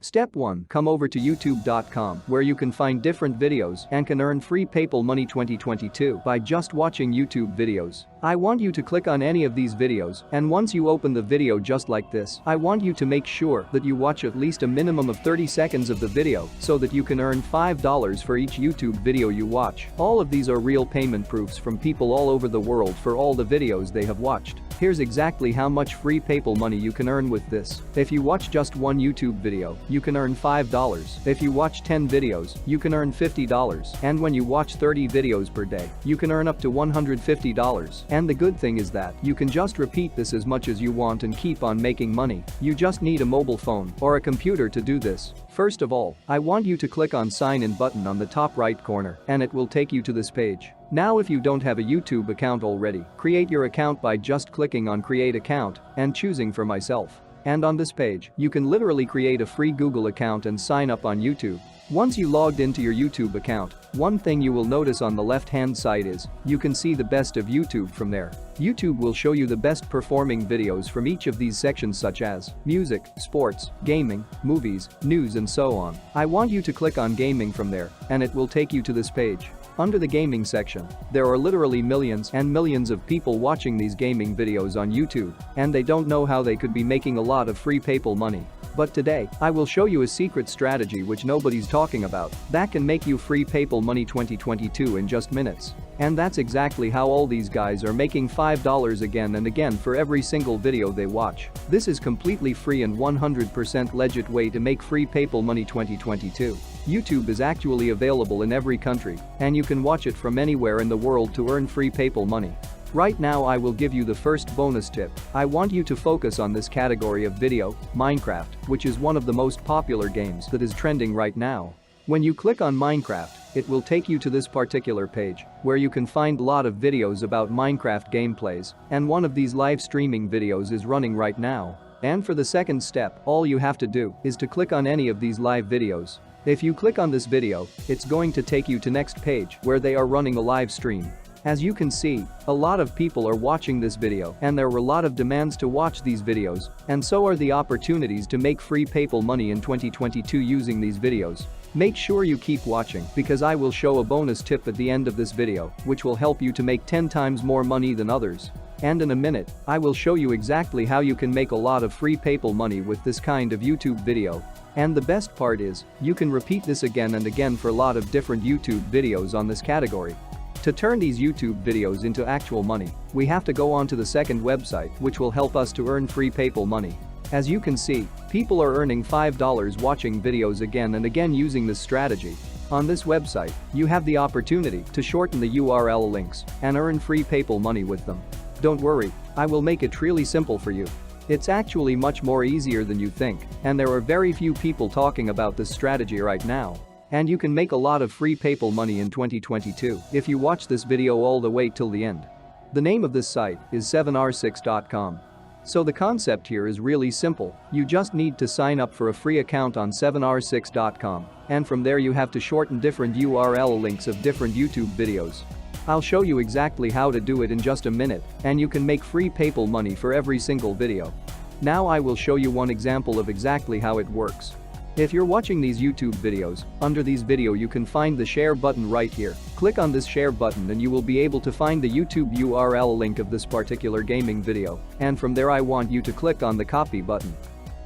Step 1. Come over to youtube.com where you can find different videos and can earn free PayPal Money 2022 by just watching YouTube videos. I want you to click on any of these videos, and once you open the video just like this, I want you to make sure that you watch at least a minimum of 30 seconds of the video so that you can earn $5 for each YouTube video you watch. All of these are real payment proofs from people all over the world for all the videos they have watched. Here's exactly how much free PayPal money you can earn with this. If you watch just one YouTube video, you can earn $5. If you watch 10 videos, you can earn $50. And when you watch 30 videos per day, you can earn up to $150. And the good thing is that you can just repeat this as much as you want and keep on making money. You just need a mobile phone or a computer to do this. First of all, I want you to click on sign in button on the top right corner and it will take you to this page. Now if you don't have a YouTube account already, create your account by just clicking on create account and choosing for myself. And on this page, you can literally create a free Google account and sign up on YouTube. Once you logged into your YouTube account, one thing you will notice on the left-hand side is you can see the best of YouTube from there. YouTube will show you the best performing videos from each of these sections such as music, sports, gaming, movies, news and so on. I want you to click on gaming from there and it will take you to this page. Under the gaming section, there are literally millions and millions of people watching these gaming videos on YouTube, and they don't know how they could be making a lot of free PayPal money. But today, I will show you a secret strategy which nobody's talking about that can make you free PayPal Money 2022 in just minutes. And that's exactly how all these guys are making $5 again and again for every single video they watch. This is completely free and 100% legit way to make free PayPal Money 2022. YouTube is actually available in every country, and you can watch it from anywhere in the world to earn free PayPal money. Right now I will give you the first bonus tip. I want you to focus on this category of video, Minecraft, which is one of the most popular games that is trending right now. When you click on Minecraft, it will take you to this particular page where you can find a lot of videos about Minecraft gameplays, and one of these live streaming videos is running right now. And for the second step, all you have to do is to click on any of these live videos. If you click on this video, it's going to take you to next page where they are running a live stream. As you can see, a lot of people are watching this video and there are a lot of demands to watch these videos, and so are the opportunities to make free PayPal money in 2022 using these videos. Make sure you keep watching because I will show a bonus tip at the end of this video which will help you to make 10 times more money than others. And in a minute, I will show you exactly how you can make a lot of free PayPal money with this kind of YouTube video. And the best part is, you can repeat this again and again for a lot of different YouTube videos on this category. To turn these YouTube videos into actual money, we have to go on to the second website which will help us to earn free PayPal money. As you can see, people are earning $5 watching videos again and again using this strategy. On this website, you have the opportunity to shorten the URL links and earn free PayPal money with them. Don't worry, I will make it really simple for you. It's actually much more easier than you think, and there are very few people talking about this strategy right now. And you can make a lot of free PayPal money in 2022 if you watch this video all the way till the end. The name of this site is 7r6.com. So the concept here is really simple. You just need to sign up for a free account on 7r6.com, and from there you have to shorten different URL links of different YouTube videos. I'll show you exactly how to do it in just a minute, and you can make free PayPal money for every single video. Now I will show you one example of exactly how it works. If you're watching these YouTube videos, under these video you can find the share button right here. Click on this share button and you will be able to find the YouTube URL link of this particular gaming video, and from there I want you to click on the copy button.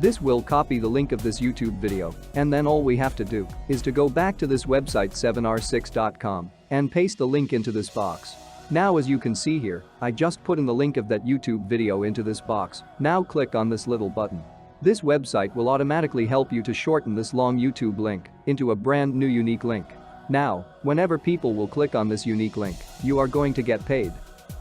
This will copy the link of this YouTube video, and then all we have to do is to go back to this website 7r6.com and paste the link into this box. Now as you can see here, I just put in the link of that YouTube video into this box. Now click on this little button. This website will automatically help you to shorten this long YouTube link into a brand new unique link. Now, whenever people will click on this unique link, you are going to get paid.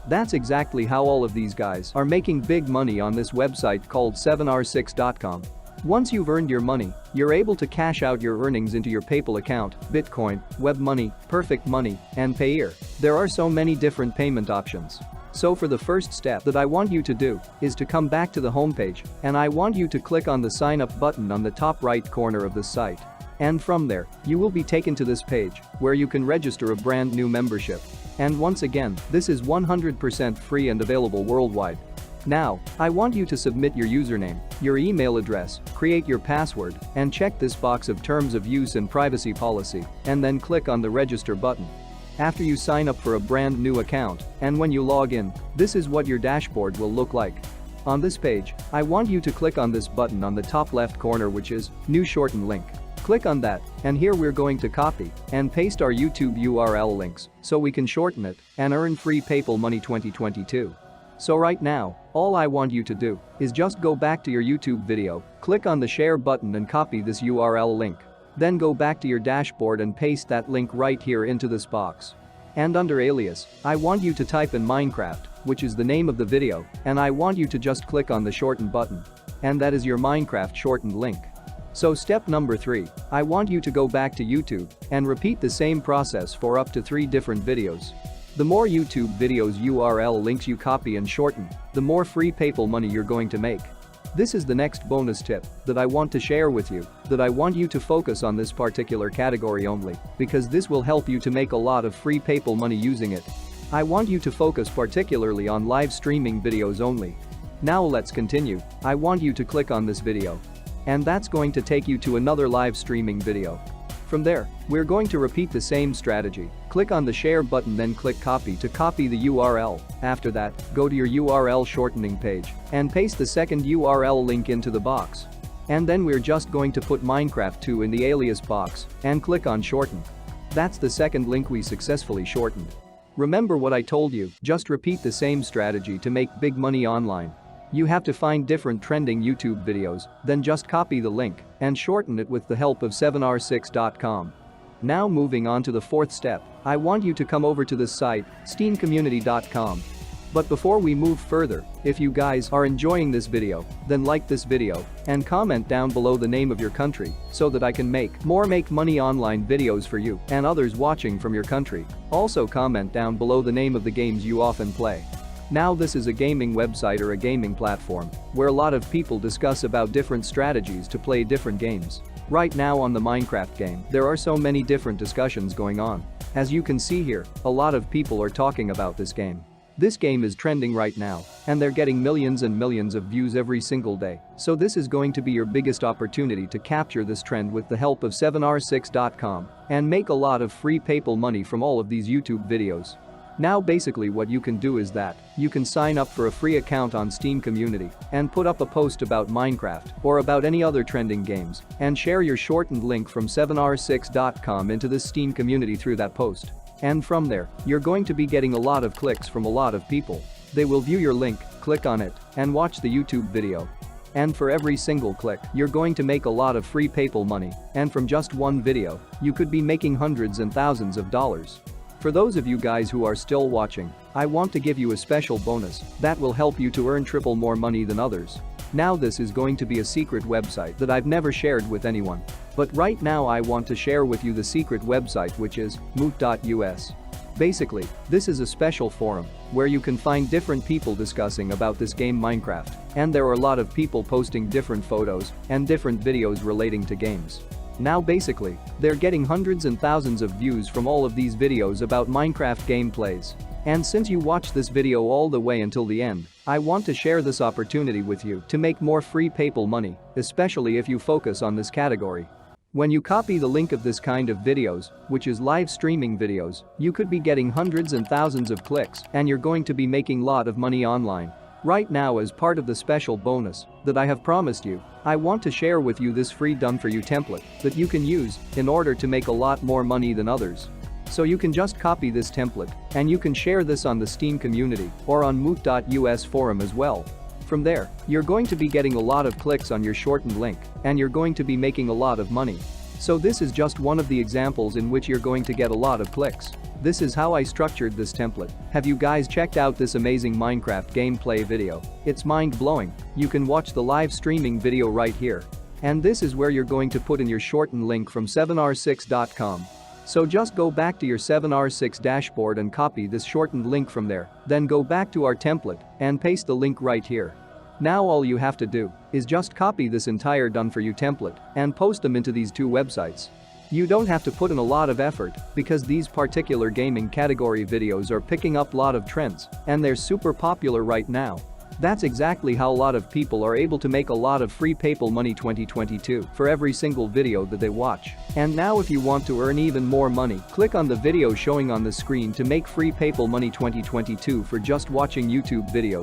That's exactly how all of these guys are making big money on this website called 7r6.com. Once you've earned your money, you're able to cash out your earnings into your PayPal account, Bitcoin, WebMoney, Perfect Money, and Payeer. There are so many different payment options. So for the first step that I want you to do is to come back to the homepage, and I want you to click on the sign up button on the top right corner of the site. And from there, you will be taken to this page where you can register a brand new membership. And once again, this is 100% free and available worldwide. Now, I want you to submit your username, your email address, create your password, and check this box of terms of use and privacy policy, and then click on the register button. After you sign up for a brand new account, and when you log in, this is what your dashboard will look like. On this page, I want you to click on this button on the top left corner, which is New Shorten Link. Click on that, and here we're going to copy and paste our YouTube URL links so we can shorten it and earn free PayPal Money 2022. So right now, all I want you to do is just go back to your YouTube video, click on the share button and copy this URL link. Then go back to your dashboard and paste that link right here into this box. And under alias, I want you to type in Minecraft, which is the name of the video, and I want you to just click on the shorten button. And that is your Minecraft shortened link. So step number 3, I want you to go back to YouTube and repeat the same process for up to 3 different videos. The more YouTube videos URL links you copy and shorten, the more free PayPal money you're going to make. This is the next bonus tip that I want to share with you, that I want you to focus on this particular category only, because this will help you to make a lot of free PayPal money using it. I want you to focus particularly on live streaming videos only. Now let's continue. I want you to click on this video. And that's going to take you to another live streaming video. From there, we're going to repeat the same strategy. Click on the share button, then click copy to copy the URL. After that, go to your URL shortening page and paste the second URL link into the box. And then we're just going to put Minecraft 2 in the alias box and click on shorten. That's the second link we successfully shortened. Remember what I told you, just repeat the same strategy to make big money online. You have to find different trending YouTube videos, then just copy the link and shorten it with the help of 7r6.com. Now moving on to the 4th step, I want you to come over to this site, steamcommunity.com. But before we move further, if you guys are enjoying this video, then like this video and comment down below the name of your country so that I can make more money online videos for you and others watching from your country. Also comment down below the name of the games you often play. Now this is a gaming website or a gaming platform where a lot of people discuss about different strategies to play different games. Right now on the Minecraft game, there are so many different discussions going on. As you can see here, a lot of people are talking about this game. This game is trending right now, and they're getting millions and millions of views every single day. So this is going to be your biggest opportunity to capture this trend with the help of 7r6.com and make a lot of free PayPal money from all of these YouTube videos. Now basically what you can do is that you can sign up for a free account on Steam Community and put up a post about Minecraft or about any other trending games and share your shortened link from 7r6.com into this Steam Community through that post. And from there, you're going to be getting a lot of clicks from a lot of people. They will view your link, click on it, and watch the YouTube video. And for every single click, you're going to make a lot of free PayPal money, and from just one video, you could be making hundreds and thousands of dollars. For those of you guys who are still watching, I want to give you a special bonus that will help you to earn triple more money than others. Now this is going to be a secret website that I've never shared with anyone. But right now I want to share with you the secret website, which is moot.us. Basically, this is a special forum where you can find different people discussing about this game Minecraft, and there are a lot of people posting different photos and different videos relating to games. Now basically, they're getting hundreds and thousands of views from all of these videos about Minecraft gameplays. And since you watch this video all the way until the end, I want to share this opportunity with you to make more free PayPal money, especially if you focus on this category. When you copy the link of this kind of videos, which is live streaming videos, you could be getting hundreds and thousands of clicks and you're going to be making a lot of money online. Right now, as part of the special bonus that I have promised you, I want to share with you this free done-for-you template that you can use in order to make a lot more money than others. So you can just copy this template and you can share this on the Steam Community or on moot.us forum as well. From there, you're going to be getting a lot of clicks on your shortened link and you're going to be making a lot of money. So this is just one of the examples in which you're going to get a lot of clicks. This is how I structured this template. Have you guys checked out this amazing Minecraft gameplay video? It's mind-blowing. You can watch the live streaming video right here. And this is where you're going to put in your shortened link from 7r6.com. So just go back to your 7r6 dashboard and copy this shortened link from there. Then go back to our template and paste the link right here. Now all you have to do is just copy this entire done-for-you template and post them into these 2 websites. You don't have to put in a lot of effort because these particular gaming category videos are picking up a lot of trends and they're super popular right now. That's exactly how a lot of people are able to make a lot of free PayPal money 2022 for every single video that they watch. And now if you want to earn even more money, click on the video showing on the screen to make free PayPal money 2022 for just watching YouTube videos.